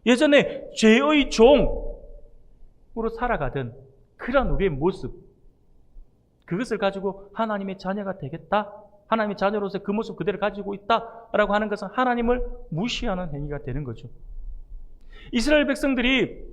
예전에 죄의 종으로 살아가던 그런 우리의 모습, 그것을 가지고 하나님의 자녀가 되겠다, 하나님의 자녀로서 그 모습 그대로 가지고 있다라고 하는 것은 하나님을 무시하는 행위가 되는 거죠. 이스라엘 백성들이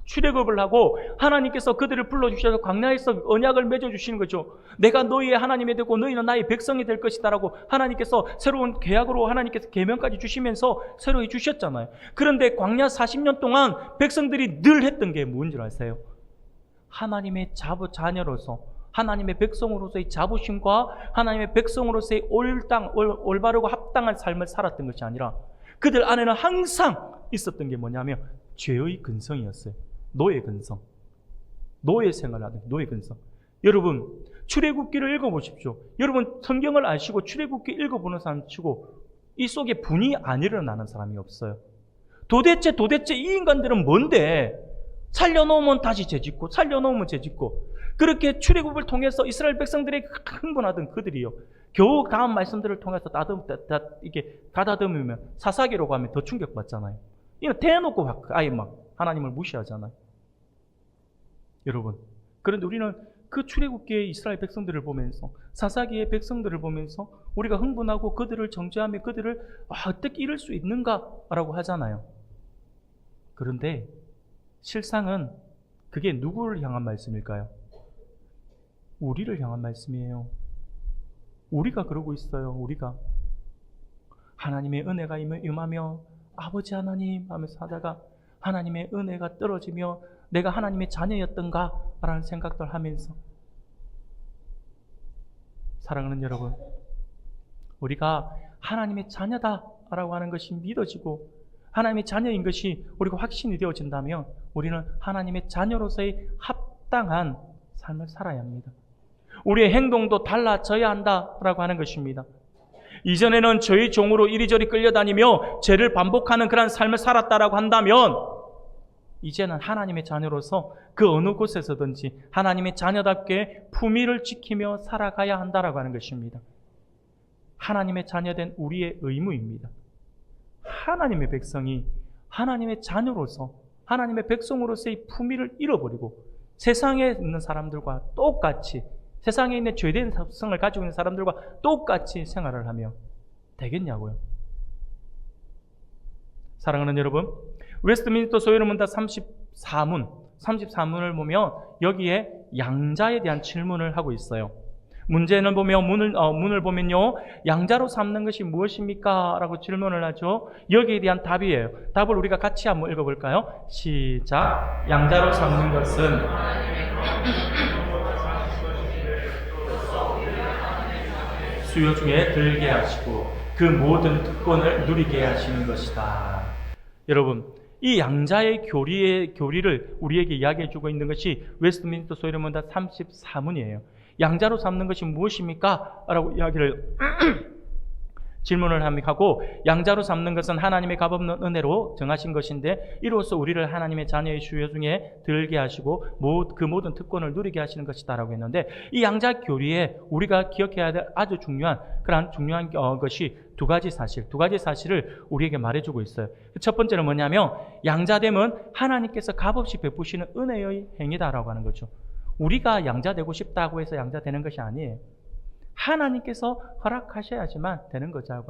출애굽을 하고 하나님께서 그들을 불러주셔서 광야에서 언약을 맺어주시는 거죠. 내가 너희의 하나님이 되고 너희는 나의 백성이 될 것이다라고 하나님께서 새로운 계약으로 하나님께서 계명까지 주시면서 새로 주셨잖아요. 그런데 광야 40년 동안 백성들이 늘 했던 게 뭔지 아세요? 하나님의 자녀로서, 하나님의 백성으로서의 자부심과 하나님의 백성으로서의 올바르고 합당한 삶을 살았던 것이 아니라 그들 안에는 항상 있었던 게 뭐냐면 죄의 근성이었어요. 노예 근성, 노예 생활하는 노예 근성. 여러분, 출애굽기를 읽어보십시오. 여러분, 성경을 아시고 출애굽기 읽어보는 사람 치고 이 속에 분이 안 일어나는 사람이 없어요. 도대체 이 인간들은 뭔데? 살려놓으면 다시 죄짓고, 살려놓으면 죄짓고, 그렇게 출애굽을 통해서 이스라엘 백성들이 흥분하던 그들이요, 겨우 다음 말씀들을 통해서 이게 가다듬으면 사사기라고 하면 더 충격받잖아요. 이거 대놓고 아예 막 하나님을 무시하잖아요. 여러분, 그런데 우리는 그 출애굽기의 이스라엘 백성들을 보면서, 사사기의 백성들을 보면서 우리가 흥분하고 그들을 정죄하며 그들을 어떻게 이럴 수 있는가라고 하잖아요. 그런데 실상은 그게 누구를 향한 말씀일까요? 우리를 향한 말씀이에요. 우리가 그러고 있어요. 우리가 하나님의 은혜가 임하며 아버지 하나님 하면서 하다가 하나님의 은혜가 떨어지며 내가 하나님의 자녀였던가 라는 생각들 하면서, 사랑하는 여러분, 우리가 하나님의 자녀다 라고 하는 것이 믿어지고 하나님의 자녀인 것이 우리가 확신이 되어진다면 우리는 하나님의 자녀로서의 합당한 삶을 살아야 합니다. 우리의 행동도 달라져야 한다라고 하는 것입니다. 이전에는 저의 종으로 이리저리 끌려다니며 죄를 반복하는 그런 삶을 살았다라고 한다면 이제는 하나님의 자녀로서 그 어느 곳에서든지 하나님의 자녀답게 품위를 지키며 살아가야 한다라고 하는 것입니다. 하나님의 자녀된 우리의 의무입니다. 하나님의 백성이 하나님의 자녀로서 하나님의 백성으로서의 품위를 잃어버리고 세상에 있는 사람들과 똑같이, 세상에 있는 죄된 습성을 가지고 있는 사람들과 똑같이 생활을 하며 되겠냐고요. 사랑하는 여러분, 웨스트민스터 소요문답 34문을 보면 여기에 양자에 대한 질문을 하고 있어요. 문제는 보면 문을 보면요, 양자로 삼는 것이 무엇입니까? 라고 질문을 하죠. 여기에 대한 답이에요. 답을 우리가 같이 한번 읽어볼까요? 시작. 양자로 삼는 것은 수요 중에 들게 하시고 그 모든 특권을 누리게 하시는 것이다. 여러분, 이 양자의 교리를 우리에게 이야기해주고 있는 것이 웨스트민스터 소요문답 34문이에요. 양자로 삼는 것이 무엇입니까? 라고 이야기를 질문을 하고, 양자로 삼는 것은 하나님의 값없는 은혜로 정하신 것인데 이로써 우리를 하나님의 자녀의 수요 중에 들게 하시고 그 모든 특권을 누리게 하시는 것이다 라고 했는데, 이 양자 교리에 우리가 기억해야 될 아주 중요한 것이 두 가지 사실을 우리에게 말해주고 있어요. 첫 번째는 뭐냐면 양자됨은 하나님께서 값없이 베푸시는 은혜의 행위다라고 하는 거죠. 우리가 양자되고 싶다고 해서 양자되는 것이 아니에요. 하나님께서 허락하셔야지만 되는 거죠.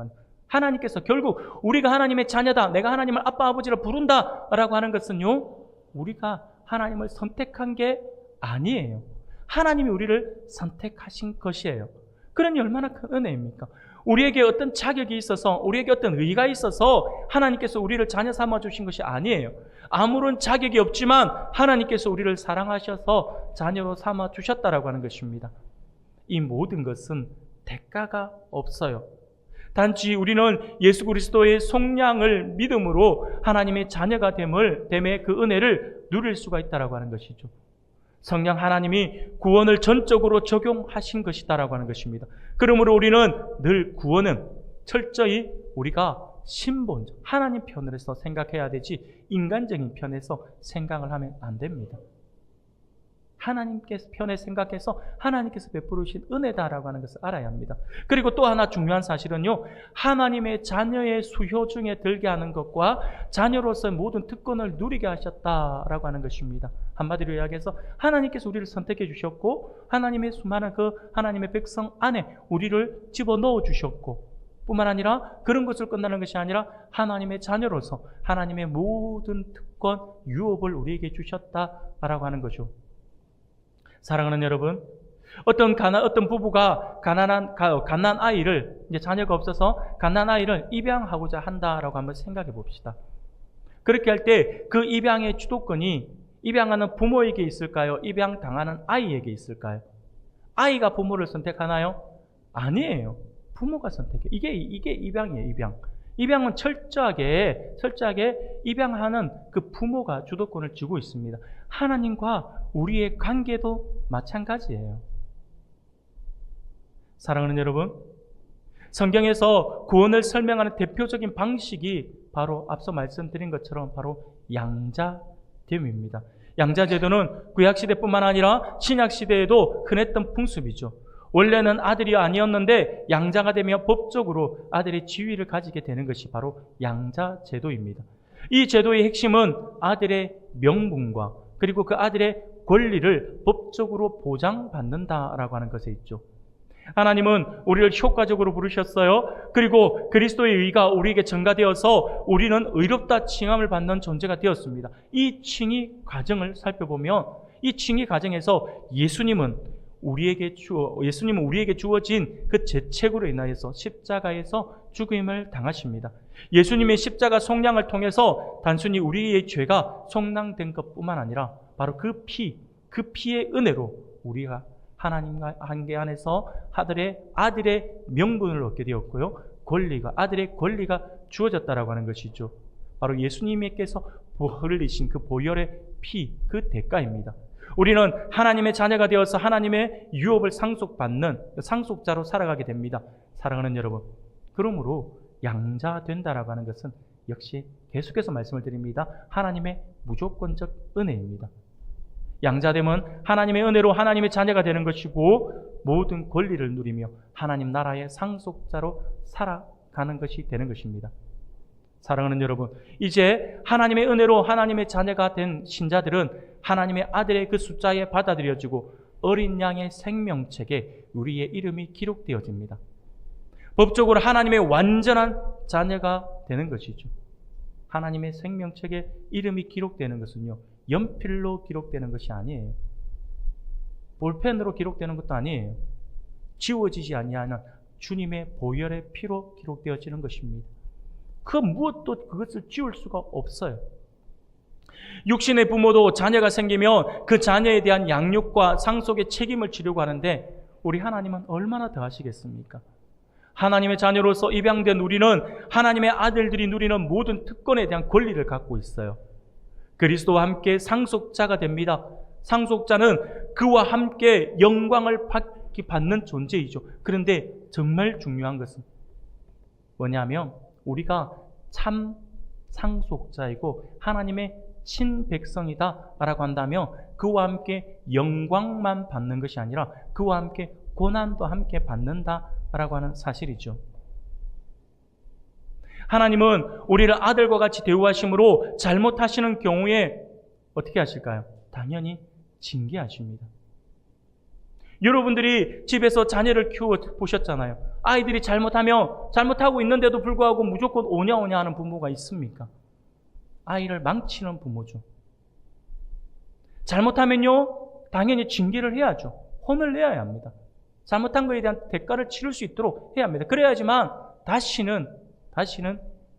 하나님께서 결국 우리가 하나님의 자녀다, 내가 하나님을 아빠 아버지를 부른다 라고 하는 것은요, 우리가 하나님을 선택한 게 아니에요. 하나님이 우리를 선택하신 것이에요. 그러니 얼마나 큰 은혜입니까? 우리에게 어떤 자격이 있어서, 우리에게 어떤 의의가 있어서 하나님께서 우리를 자녀 삼아 주신 것이 아니에요. 아무런 자격이 없지만 하나님께서 우리를 사랑하셔서 자녀로 삼아 주셨다라고 하는 것입니다. 이 모든 것은 대가가 없어요. 단지 우리는 예수 그리스도의 속량을 믿음으로 하나님의 자녀가 됨의 그 은혜를 누릴 수가 있다라고 하는 것이죠. 성령 하나님이 구원을 전적으로 적용하신 것이다라고 하는 것입니다. 그러므로 우리는 늘 구원은 철저히 우리가 신본적 하나님 편에서 생각해야 되지 인간적인 편에서 생각을 하면 안 됩니다. 하나님께서 편에 생각해서 하나님께서 베풀으신 은혜다라고 하는 것을 알아야 합니다. 그리고 또 하나 중요한 사실은요, 하나님의 자녀의 수효 중에 들게 하는 것과 자녀로서 모든 특권을 누리게 하셨다라고 하는 것입니다. 한마디로 이야기해서 하나님께서 우리를 선택해 주셨고 하나님의 수많은 그 하나님의 백성 안에 우리를 집어넣어 주셨고, 뿐만 아니라 그런 것을 끝나는 것이 아니라 하나님의 자녀로서 하나님의 모든 특권, 유업을 우리에게 주셨다라고 하는 거죠. 사랑하는 여러분, 어떤 부부가 갓난 아이를, 이제 자녀가 없어서 갓난 아이를 입양하고자 한다라고 한번 생각해 봅시다. 그렇게 할 때 그 입양의 주도권이 입양하는 부모에게 있을까요? 입양당하는 아이에게 있을까요? 아이가 부모를 선택하나요? 아니에요. 부모가 선택해요. 이게 입양이에요, 입양. 입양은 철저하게 입양하는 그 부모가 주도권을 쥐고 있습니다. 하나님과 우리의 관계도 마찬가지예요. 사랑하는 여러분, 성경에서 구원을 설명하는 대표적인 방식이 바로 앞서 말씀드린 것처럼 바로 양자됨입니다. 양자제도는 구약시대뿐만 아니라 신약시대에도 흔했던 풍습이죠. 원래는 아들이 아니었는데 양자가 되며 법적으로 아들의 지위를 가지게 되는 것이 바로 양자제도입니다. 이 제도의 핵심은 아들의 명분과 그리고 그 아들의 권리를 법적으로 보장받는다라고 하는 것에 있죠. 하나님은 우리를 효과적으로 부르셨어요. 그리고 그리스도의 의가 우리에게 증가되어서 우리는 의롭다 칭함을 받는 존재가 되었습니다. 이 칭의 과정을 살펴보면 이 칭의 과정에서 예수님은 우리에게 주어진 그 죄책으로 인하여서 십자가에서 죽임을 당하십니다. 예수님의 십자가 속량을 통해서 단순히 우리의 죄가 속량된 것뿐만 아니라 바로 그 피의 은혜로 우리가 하나님과 관계 안에서 아들의 명분을 얻게 되었고요. 아들의 권리가 주어졌다라고 하는 것이죠. 바로 예수님께서 흘리신 그 보혈의 피, 그 대가입니다. 우리는 하나님의 자녀가 되어서 하나님의 유업을 상속받는 상속자로 살아가게 됩니다. 사랑하는 여러분, 그러므로 양자된다라고 하는 것은 역시 계속해서 말씀을 드립니다. 하나님의 무조건적 은혜입니다. 양자됨은 하나님의 은혜로 하나님의 자녀가 되는 것이고 모든 권리를 누리며 하나님 나라의 상속자로 살아가는 것이 되는 것입니다. 사랑하는 여러분, 이제 하나님의 은혜로 하나님의 자녀가 된 신자들은 하나님의 아들의 그 숫자에 받아들여지고 어린 양의 생명책에 우리의 이름이 기록되어집니다. 법적으로 하나님의 완전한 자녀가 되는 것이죠. 하나님의 생명책에 이름이 기록되는 것은요, 연필로 기록되는 것이 아니에요. 볼펜으로 기록되는 것도 아니에요. 지워지지 아니하는 주님의 보혈의 피로 기록되어지는 것입니다. 그 무엇도 그것을 지울 수가 없어요. 육신의 부모도 자녀가 생기면 그 자녀에 대한 양육과 상속의 책임을 지려고 하는데 우리 하나님은 얼마나 더 하시겠습니까? 하나님의 자녀로서 입양된 우리는 하나님의 아들들이 누리는 모든 특권에 대한 권리를 갖고 있어요. 그리스도와 함께 상속자가 됩니다. 상속자는 그와 함께 영광을 받는 존재이죠. 그런데 정말 중요한 것은 뭐냐면 우리가 참 상속자이고 하나님의 친백성이다라고 한다면 그와 함께 영광만 받는 것이 아니라 그와 함께 고난도 함께 받는다라고 하는 사실이죠. 하나님은 우리를 아들과 같이 대우하심으로 잘못하시는 경우에 어떻게 하실까요? 당연히 징계하십니다. 여러분들이 집에서 자녀를 키워보셨잖아요. 아이들이 잘못하고 있는데도 불구하고 무조건 오냐 하는 부모가 있습니까? 아이를 망치는 부모죠. 잘못하면요, 당연히 징계를 해야죠. 혼을 내야 합니다. 잘못한 것에 대한 대가를 치를 수 있도록 해야 합니다. 그래야지만 다시는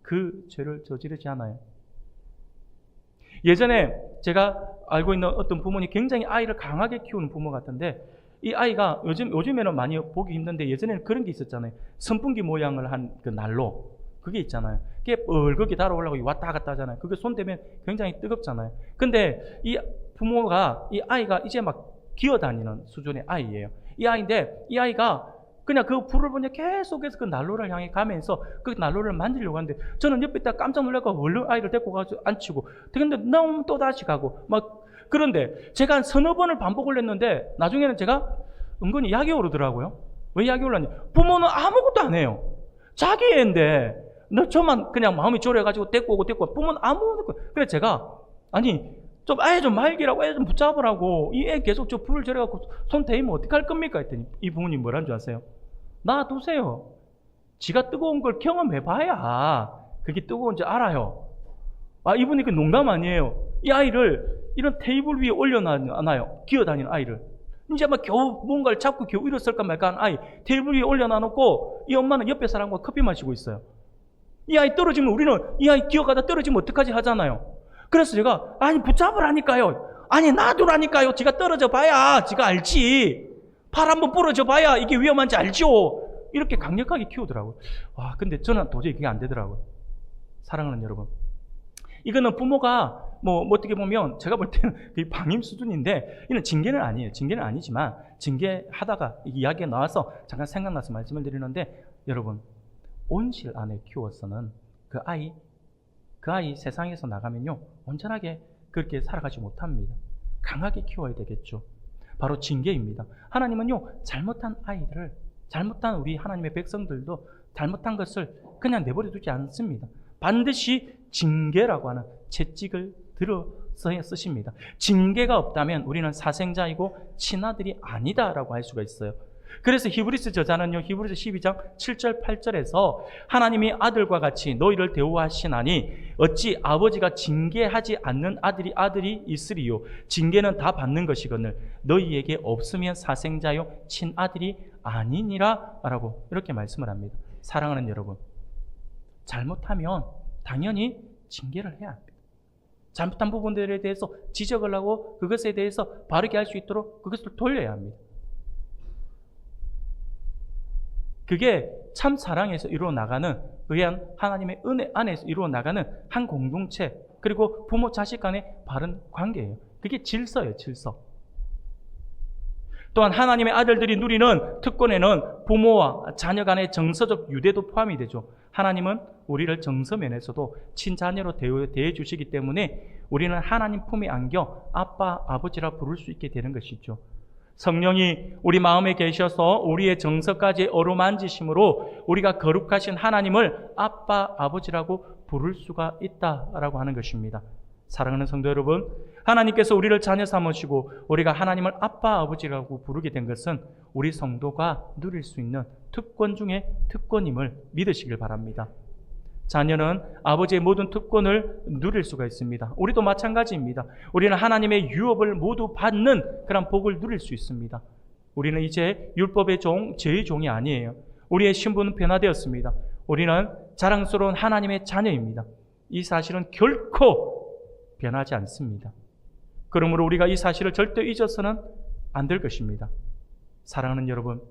그 죄를 저지르지 않아요. 예전에 제가 알고 있는 어떤 부모님, 굉장히 아이를 강하게 키우는 부모 같은데 이 아이가 요즘에는 많이 보기 힘든데 예전에는 그런 게 있었잖아요. 선풍기 모양을 한 그 난로, 그게 있잖아요. 그게 뻘겋게 달아오려고 왔다 갔다 하잖아요. 그게 손대면 굉장히 뜨겁잖아요. 근데 이 부모가 이 아이가 이제 막 기어다니는 수준의 아이예요. 이 아이가 그냥 그 불을 보니 계속해서 그 난로를 향해 가면서 그 난로를 만지려고 하는데 저는 옆에 있다 깜짝 놀라고 얼른 아이를 데리고 가서 앉히고, 근데 너무 또다시 가고 막, 그런데 제가 한 서너 번을 반복을 했는데 나중에는 제가 은근히 약이 오르더라고요. 왜 약이 올랐냐? 부모는 아무것도 안 해요. 자기 애인데 저만 그냥 마음이 졸여가지고 데리고 오고 부모는 아무것도. 그래서 제가 좀 아예 좀 말기라고, 애 좀 붙잡으라고, 이 애 계속 저 불을 절여갖고 손 대이면 어떡할 겁니까? 했더니 이 부모님 뭐라는 줄 아세요? 놔두세요. 지가 뜨거운 걸 경험해봐야 그게 뜨거운지 알아요. 이분이 그 농담 아니에요. 이 아이를 이런 테이블 위에 올려놔요. 기어다니는 아이를. 이제 막 겨우 뭔가를 잡고 겨우 일어설까 말까 하는 아이 테이블 위에 올려놔놓고 이 엄마는 옆에 사람과 커피 마시고 있어요. 이 아이 떨어지면 우리는 이 아이 기어가다 떨어지면 어떡하지 하잖아요. 그래서 제가 붙잡으라니까요. 놔두라니까요. 지가 떨어져 봐야 지가 알지. 팔 한번 부러져 봐야 이게 위험한지 알죠. 이렇게 강력하게 키우더라고요. 근데 저는 도저히 그게 안 되더라고요. 사랑하는 여러분, 이거는 부모가 어떻게 보면 제가 볼 때는 방임 수준인데 이는 징계는 아니에요. 징계는 아니지만 징계하다가 이야기가 나와서 잠깐 생각나서 말씀을 드리는데, 여러분, 온실 안에 키워서는 그 아이 세상에서 나가면요 온전하게 그렇게 살아가지 못합니다. 강하게 키워야 되겠죠. 바로 징계입니다. 하나님은요, 잘못한 아이들을, 잘못한 우리 하나님의 백성들도 잘못한 것을 그냥 내버려 두지 않습니다. 반드시 징계라고 하는 채찍을 들어서 쓰십니다. 징계가 없다면 우리는 사생자이고 친아들이 아니다라고 할 수가 있어요. 그래서 히브리서 저자는요, 히브리서 12장 7절 8절에서 하나님이 아들과 같이 너희를 대우하시나니 어찌 아버지가 징계하지 않는 아들이 있으리요. 징계는 다 받는 것이거늘 너희에게 없으면 사생자요 친아들이 아니니라 라고 이렇게 말씀을 합니다. 사랑하는 여러분, 잘못하면 당연히 징계를 해야 합니다. 잘못한 부분들에 대해서 지적을 하고 그것에 대해서 바르게 할 수 있도록 그것을 돌려야 합니다. 그게 참 사랑에서 이루어 나가는, 의한 하나님의 은혜 안에서 이루어 나가는 한 공동체, 그리고 부모 자식 간의 바른 관계예요. 그게 질서예요, 질서. 또한 하나님의 아들들이 누리는 특권에는 부모와 자녀 간의 정서적 유대도 포함이 되죠. 하나님은 우리를 정서면에서도 친자녀로 대해 주시기 때문에 우리는 하나님 품에 안겨 아빠, 아버지라 부를 수 있게 되는 것이죠. 성령이 우리 마음에 계셔서 우리의 정서까지 어루만지심으로 우리가 거룩하신 하나님을 아빠, 아버지라고 부를 수가 있다라고 하는 것입니다. 사랑하는 성도 여러분, 하나님께서 우리를 자녀 삼으시고 우리가 하나님을 아빠, 아버지라고 부르게 된 것은 우리 성도가 누릴 수 있는 특권 중에 특권임을 믿으시길 바랍니다. 자녀는 아버지의 모든 특권을 누릴 수가 있습니다. 우리도 마찬가지입니다. 우리는 하나님의 유업을 모두 받는 그런 복을 누릴 수 있습니다. 우리는 이제 율법의 종, 죄의 종이 아니에요. 우리의 신분은 변화되었습니다. 우리는 자랑스러운 하나님의 자녀입니다. 이 사실은 결코 변하지 않습니다. 그러므로 우리가 이 사실을 절대 잊어서는 안 될 것입니다. 사랑하는 여러분,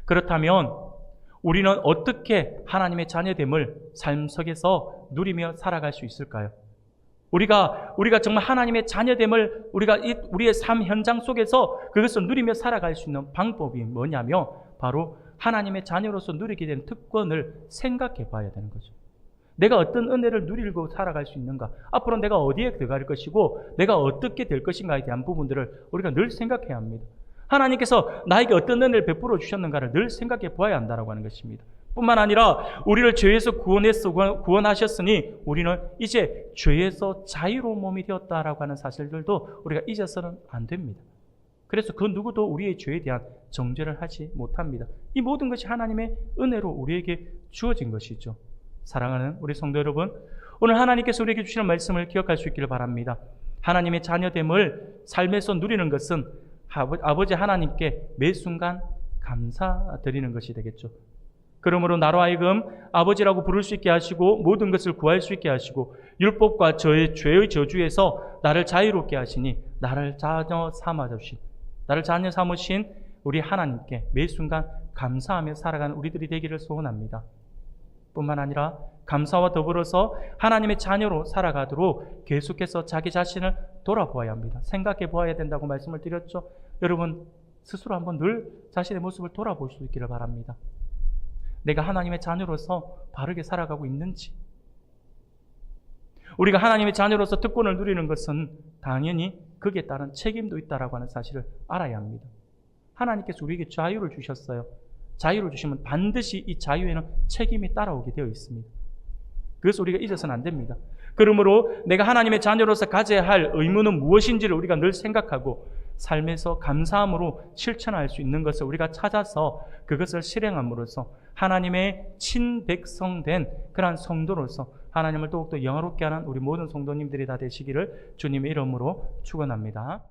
그렇다면 우리는 어떻게 하나님의 자녀됨을 삶 속에서 누리며 살아갈 수 있을까요? 우리가 정말 하나님의 자녀됨을 우리의 삶 현장 속에서 그것을 누리며 살아갈 수 있는 방법이 뭐냐면 바로 하나님의 자녀로서 누리게 된 특권을 생각해 봐야 되는 거죠. 내가 어떤 은혜를 누리고 살아갈 수 있는가? 앞으로 내가 어디에 들어갈 것이고 내가 어떻게 될 것인가에 대한 부분들을 우리가 늘 생각해야 합니다. 하나님께서 나에게 어떤 은혜를 베풀어 주셨는가를 늘 생각해 보아야 한다고 하는 것입니다. 뿐만 아니라 우리를 죄에서 구원하셨으니 우리는 이제 죄에서 자유로운 몸이 되었다라고 하는 사실들도 우리가 잊어서는 안 됩니다. 그래서 그 누구도 우리의 죄에 대한 정죄를 하지 못합니다. 이 모든 것이 하나님의 은혜로 우리에게 주어진 것이죠. 사랑하는 우리 성도 여러분, 오늘 하나님께서 우리에게 주시는 말씀을 기억할 수 있기를 바랍니다. 하나님의 자녀됨을 삶에서 누리는 것은 아버지 하나님께 매 순간 감사드리는 것이 되겠죠. 그러므로 나로 하여금 아버지라고 부를 수 있게 하시고 모든 것을 구할 수 있게 하시고 율법과 저의 죄의 저주에서 나를 자유롭게 하시니 나를 자녀 삼으신 우리 하나님께 매 순간 감사하며 살아가는 우리들이 되기를 소원합니다. 뿐만 아니라 감사와 더불어서 하나님의 자녀로 살아가도록 계속해서 자기 자신을 돌아보아야 합니다. 생각해 보아야 된다고 말씀을 드렸죠. 여러분 스스로 한번 늘 자신의 모습을 돌아볼 수 있기를 바랍니다. 내가 하나님의 자녀로서 바르게 살아가고 있는지. 우리가 하나님의 자녀로서 특권을 누리는 것은 당연히 거기에 따른 책임도 있다라고 하는 사실을 알아야 합니다. 하나님께서 우리에게 자유를 주셨어요. 자유를 주시면 반드시 이 자유에는 책임이 따라오게 되어 있습니다. 그래서 우리가 잊어서는 안 됩니다. 그러므로 내가 하나님의 자녀로서 가져야 할 의무는 무엇인지를 우리가 늘 생각하고 삶에서 감사함으로 실천할 수 있는 것을 우리가 찾아서 그것을 실행함으로써 하나님의 친백성된 그러한 성도로서 하나님을 더욱더 영화롭게 하는 우리 모든 성도님들이 다 되시기를 주님의 이름으로 축원합니다.